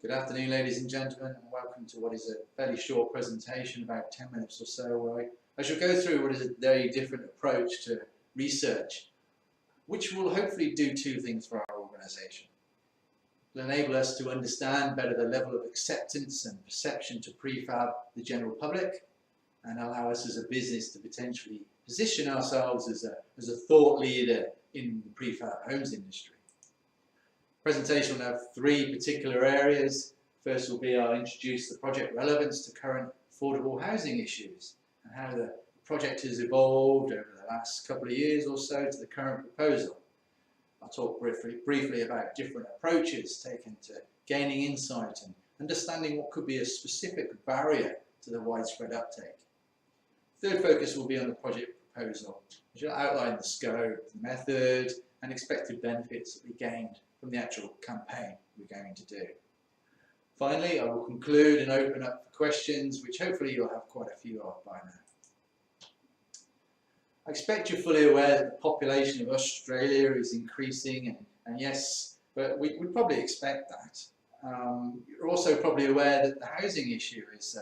Good afternoon, ladies and gentlemen, and welcome to what is a fairly short presentation, about 10 minutes or so, where I shall go through what is a very different approach to research, which will hopefully do two things for our organisation. It will enable us to understand better the level of acceptance and perception to prefab the general public, and allow us as a business to potentially position ourselves as a thought leader in the prefab homes industry. The presentation will have three particular areas. First will be I'll introduce the project relevance to current affordable housing issues and how the project has evolved over the last couple of years or so to the current proposal. I'll talk briefly about different approaches taken to gaining insight and understanding what could be a specific barrier to the widespread uptake. Third focus will be on the project proposal, which will outline the scope, the method and expected benefits that we gained from the actual campaign we're going to do. Finally, I will conclude and open up for questions, which hopefully you'll have quite a few of by now. I expect you're fully aware that the population of Australia is increasing, and yes, but we'd probably expect that. You're also probably aware that the housing issue is,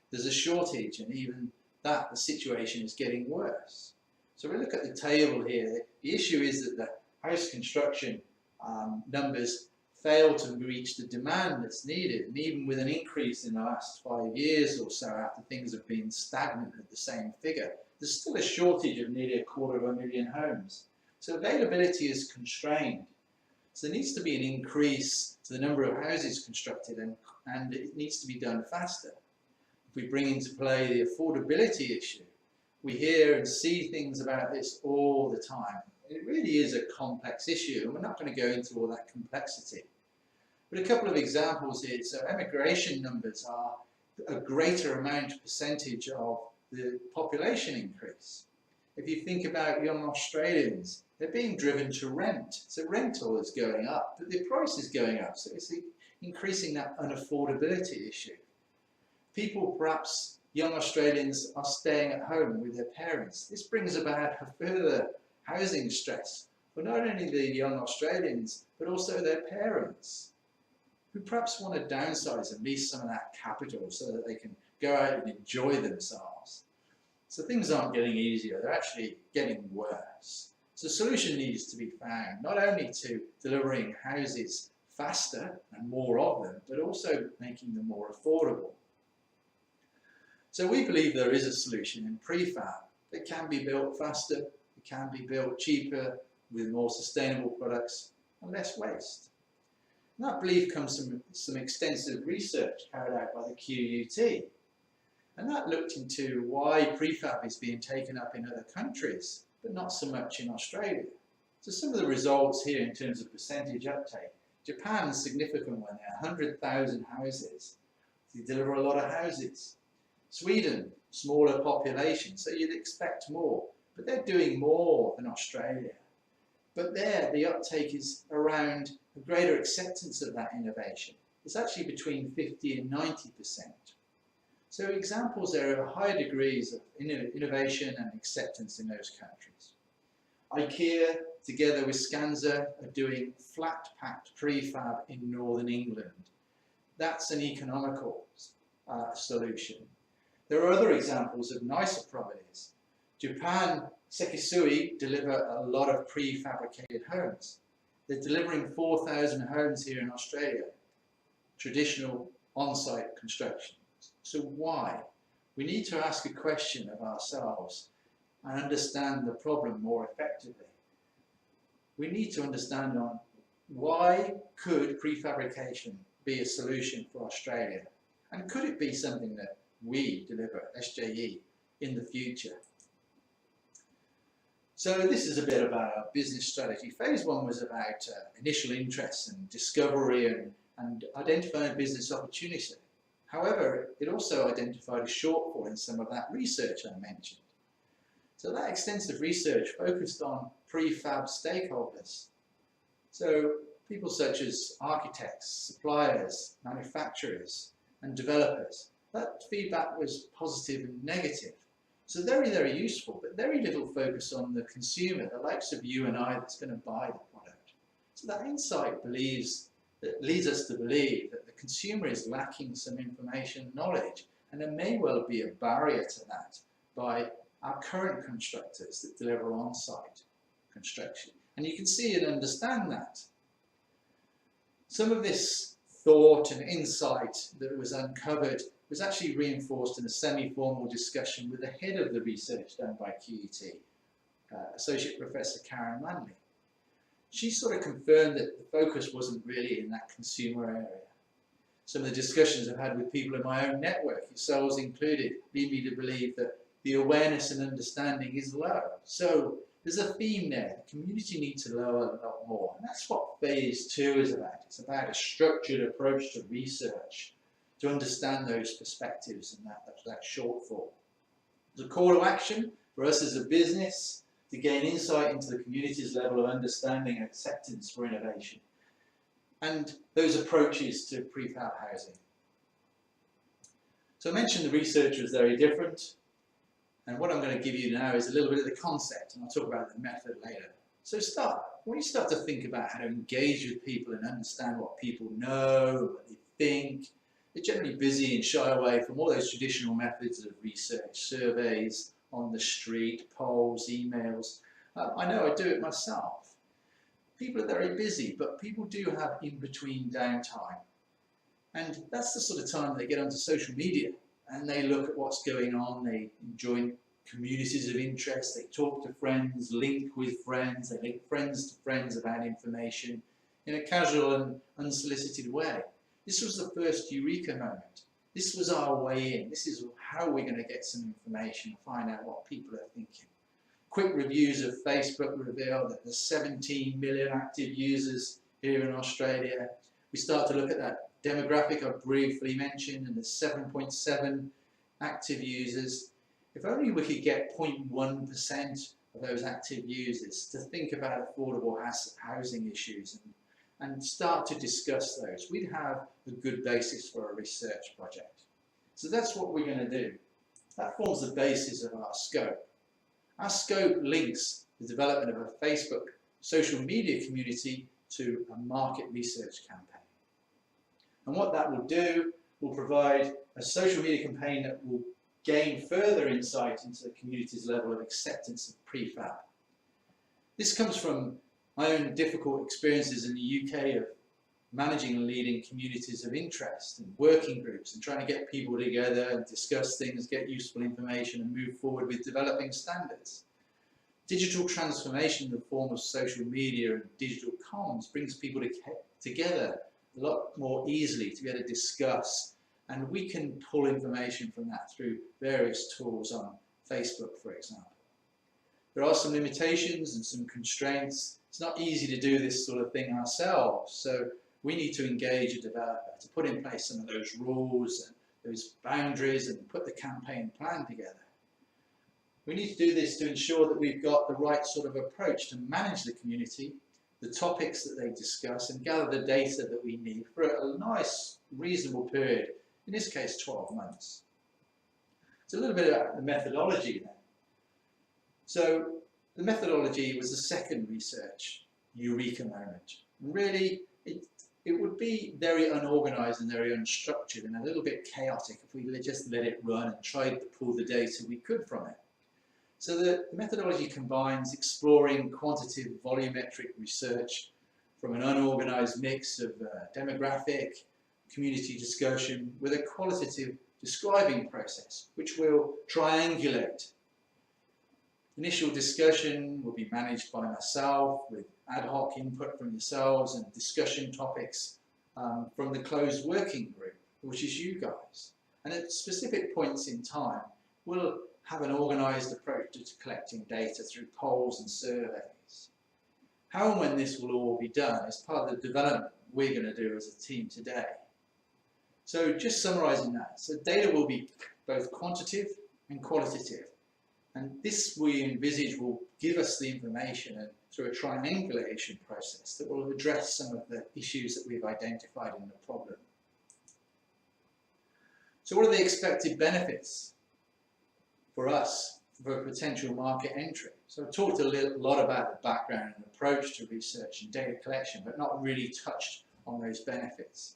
there's a shortage, and even that the situation is getting worse. So we look at the table here. The issue is that the house construction numbers fail to reach the demand that's needed, and even with an increase in the last 5 years or so after things have been stagnant at the same figure, there's still a shortage of nearly 250,000 homes. So availability is constrained. So there needs to be an increase to the number of houses constructed, and it needs to be done faster. If we bring into play the affordability issue, we hear and see things about this all the time. It really is a complex issue, and we're not going to go into all that complexity. But a couple of examples here. So emigration numbers are a greater percentage of the population increase. If you think about young Australians, they're being driven to rent. So rental is going up, but the price is going up. So it's increasing that unaffordability issue. People, perhaps young Australians, are staying at home with their parents. This brings about a further housing stress for not only the young Australians, but also their parents, who perhaps want to downsize and lease some of that capital so that they can go out and enjoy themselves. So things aren't getting easier, they're actually getting worse. So a solution needs to be found, not only to delivering houses faster and more of them, but also making them more affordable. So we believe there is a solution in prefab that can be built faster, it can be built cheaper, with more sustainable products and less waste. And that belief comes from some extensive research carried out by the QUT. And that looked into why prefab is being taken up in other countries, but not so much in Australia. So some of the results here in terms of percentage uptake. Japan's significant one there, 100,000 houses. They deliver a lot of houses. Sweden, smaller population, so you'd expect more. But they're doing more than Australia. But there, the uptake is around a greater acceptance of that innovation. It's actually between 50 and 90%. So examples there of high degrees of innovation and acceptance in those countries. IKEA, together with Skanska, are doing flat-packed prefab in northern England. That's an economical solution. There are other examples of nicer properties. Japan, Sekisui deliver a lot of prefabricated homes. They're delivering 4,000 homes here in Australia, traditional on-site construction. So why? We need to ask a question of ourselves and understand the problem more effectively. We need to understand on why could prefabrication be a solution for Australia? And could it be something that we deliver, SJE, in the future? So this is a bit about our business strategy. Phase one was about initial interest and discovery and identifying business opportunity. However, it also identified a shortfall in some of that research I mentioned. So that extensive research focused on prefab stakeholders. So people such as architects, suppliers, manufacturers, and developers. That feedback was positive and negative. So very, very useful, but very little focus on the consumer, the likes of you and I, that's going to buy the product. So that insight believes that leads us to believe that the consumer is lacking some information and knowledge, and there may well be a barrier to that by our current constructors that deliver on-site construction. And you can see and understand that. Some of this thought and insight that was uncovered was actually reinforced in a semi-formal discussion with the head of the research done by QUT, Associate Professor Karen Manley. She sort of confirmed that the focus wasn't really in that consumer area. Some of the discussions I've had with people in my own network, yourselves included, lead me to believe that the awareness and understanding is low. So there's a theme there. The community needs to learn a lot more. And that's what phase 2 is about. It's about a structured approach to research to understand those perspectives and that shortfall. The call to action for us as a business to gain insight into the community's level of understanding and acceptance for innovation, and those approaches to prefab housing. So I mentioned the research was very different, and what I'm going to give you now is a little bit of the concept, and I'll talk about the method later. So when you start to think about how to engage with people and understand what people know, what they think, they're generally busy and shy away from all those traditional methods of research, surveys on the street, polls, emails. I know I do it myself. People are very busy, but people do have in-between downtime. And that's the sort of time they get onto social media and they look at what's going on, they join communities of interest, they talk to friends, link with friends, they link friends to friends about information in a casual and unsolicited way. This was the first eureka moment. This was our way in. This is how we're going to get some information and find out what people are thinking. Quick reviews of Facebook reveal that there's 17 million active users here in Australia. We start to look at that demographic I briefly mentioned, and there's 7.7 active users. If only we could get 0.1% of those active users to think about affordable housing issues and start to discuss those, we'd have a good basis for a research project. So that's what we're going to do. That forms the basis of our scope. Our scope links the development of a Facebook social media community to a market research campaign. And what that will do will provide a social media campaign that will gain further insight into the community's level of acceptance of prefab. This comes from my own difficult experiences in the UK of managing and leading communities of interest and working groups and trying to get people together and discuss things, get useful information and move forward with developing standards. Digital transformation in the form of social media and digital comms brings people together a lot more easily to be able to discuss, and we can pull information from that through various tools on Facebook, for example. There are some limitations and some constraints. It's not easy to do this sort of thing ourselves, so we need to engage a developer to put in place some of those rules and those boundaries and put the campaign plan together. We need to do this to ensure that we've got the right sort of approach to manage the community, the topics that they discuss, and gather the data that we need for a nice, reasonable period, in this case 12 months. It's a little bit about the methodology then. So the methodology was the second research eureka moment. Really, it would be very unorganized and very unstructured and a little bit chaotic if we just let it run and tried to pull the data we could from it. So the methodology combines exploring quantitative volumetric research from an unorganized mix of demographic, community discussion with a qualitative describing process, which will triangulate. Initial discussion will be managed by myself with ad hoc input from yourselves and discussion topics from the closed working group, which is you guys. And at specific points in time, we'll have an organised approach to collecting data through polls and surveys. How and when this will all be done is part of the development we're going to do as a team today. So just summarising that, so data will be both quantitative and qualitative. And this we envisage will give us the information and through a triangulation process that will address some of the issues that we've identified in the problem. So what are the expected benefits for us for potential market entry? So I've talked a lot about the background and approach to research and data collection, but not really touched on those benefits.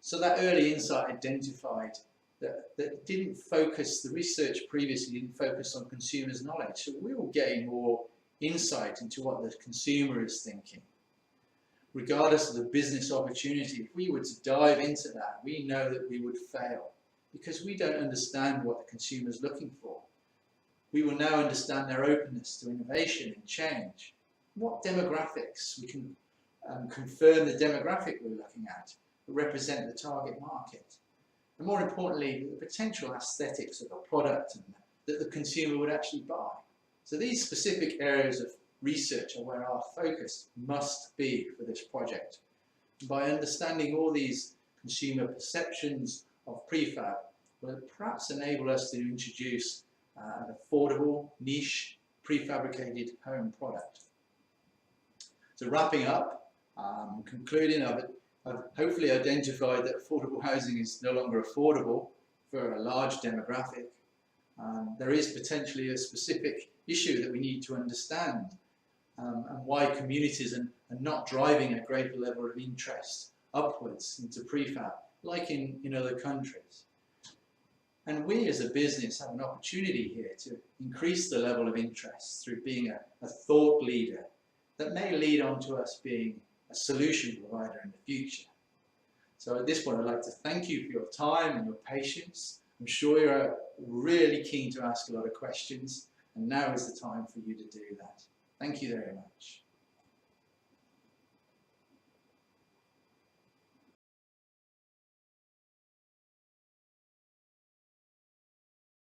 So that early insight identified that didn't focus, the research previously didn't focus on consumers' knowledge. So we will gain more insight into what the consumer is thinking. Regardless of the business opportunity, if we were to dive into that, we know that we would fail because we don't understand what the consumer is looking for. We will now understand their openness to innovation and change. What demographics, we can confirm the demographic we're looking at, that represent the target market. And more importantly, the potential aesthetics of a product and that the consumer would actually buy. So these specific areas of research are where our focus must be for this project. And by understanding all these consumer perceptions of prefab, will perhaps enable us to introduce an affordable, niche, prefabricated home product. So wrapping up, concluding, I've hopefully identified that affordable housing is no longer affordable for a large demographic. There is potentially a specific issue that we need to understand, and why communities are not driving a greater level of interest upwards into prefab, like in other countries. And we as a business have an opportunity here to increase the level of interest through being a thought leader that may lead on to us being a solution provider in the future. So at this point, I'd like to thank you for your time and your patience. I'm sure you're really keen to ask a lot of questions, and now is the time for you to do that. Thank you very much.